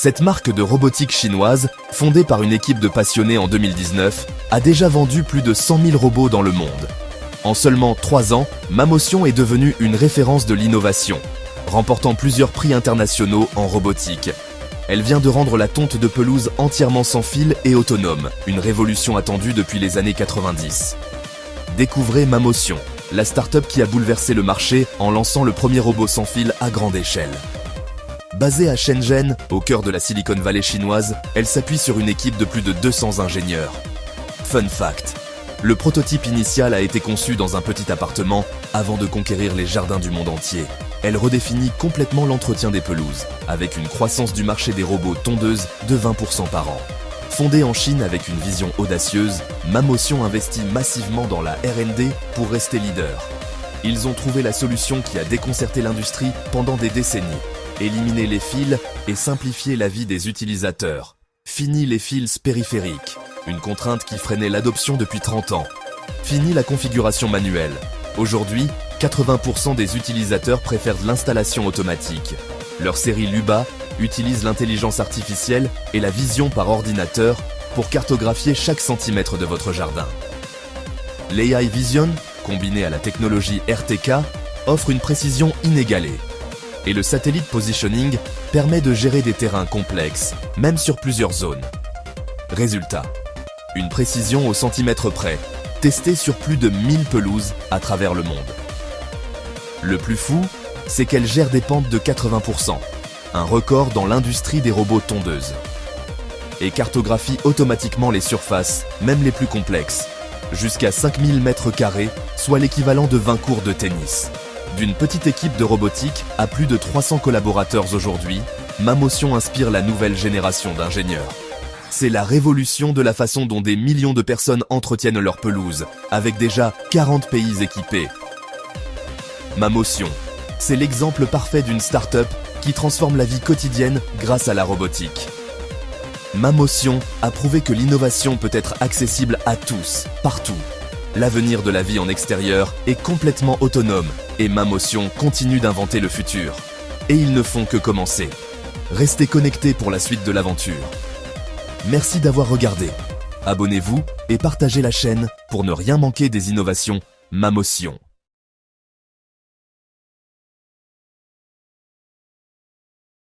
Cette marque de robotique chinoise, fondée par une équipe de passionnés en 2019, a déjà vendu plus de 100 000 robots dans le monde. En seulement 3 ans, Mamotion est devenue une référence de l'innovation, remportant plusieurs prix internationaux en robotique. Elle vient de rendre la tonte de pelouse entièrement sans fil et autonome, une révolution attendue depuis les années 90. Découvrez Mamotion, la start-up qui a bouleversé le marché en lançant le premier robot sans fil à grande échelle. Basée à Shenzhen, au cœur de la Silicon Valley chinoise, elle s'appuie sur une équipe de plus de 200 ingénieurs. Fun fact: le prototype initial a été conçu dans un petit appartement avant de conquérir les jardins du monde entier. Elle redéfinit complètement l'entretien des pelouses, avec une croissance du marché des robots tondeuses de 20% par an. Fondée en Chine avec une vision audacieuse, Mamotion investit massivement dans la R&D pour rester leader. Ils ont trouvé la solution qui a déconcerté l'industrie pendant des décennies. Éliminer les fils et simplifier la vie des utilisateurs. Fini les fils périphériques, une contrainte qui freinait l'adoption depuis 30 ans. Fini la configuration manuelle. Aujourd'hui, 80% des utilisateurs préfèrent l'installation automatique. Leur série Luba utilise l'intelligence artificielle et la vision par ordinateur pour cartographier chaque centimètre de votre jardin. L'AI Vision, combinée à la technologie RTK, offre une précision inégalée. Et le satellite positioning permet de gérer des terrains complexes, même sur plusieurs zones. Résultat: une précision au centimètre près, testée sur plus de 1000 pelouses à travers le monde. Le plus fou, c'est qu'elle gère des pentes de 80%, un record dans l'industrie des robots tondeuses. Et cartographie automatiquement les surfaces, même les plus complexes, jusqu'à 5000 m², soit l'équivalent de 20 cours de tennis. D'une petite équipe de robotique à plus de 300 collaborateurs aujourd'hui, Mamotion inspire la nouvelle génération d'ingénieurs. C'est la révolution de la façon dont des millions de personnes entretiennent leur pelouse, avec déjà 40 pays équipés. Mamotion, c'est l'exemple parfait d'une start-up qui transforme la vie quotidienne grâce à la robotique. Mamotion a prouvé que l'innovation peut être accessible à tous, partout. L'avenir de la vie en extérieur est complètement autonome et Mamotion continue d'inventer le futur. Et ils ne font que commencer. Restez connectés pour la suite de l'aventure. Merci d'avoir regardé. Abonnez-vous et partagez la chaîne pour ne rien manquer des innovations Mamotion.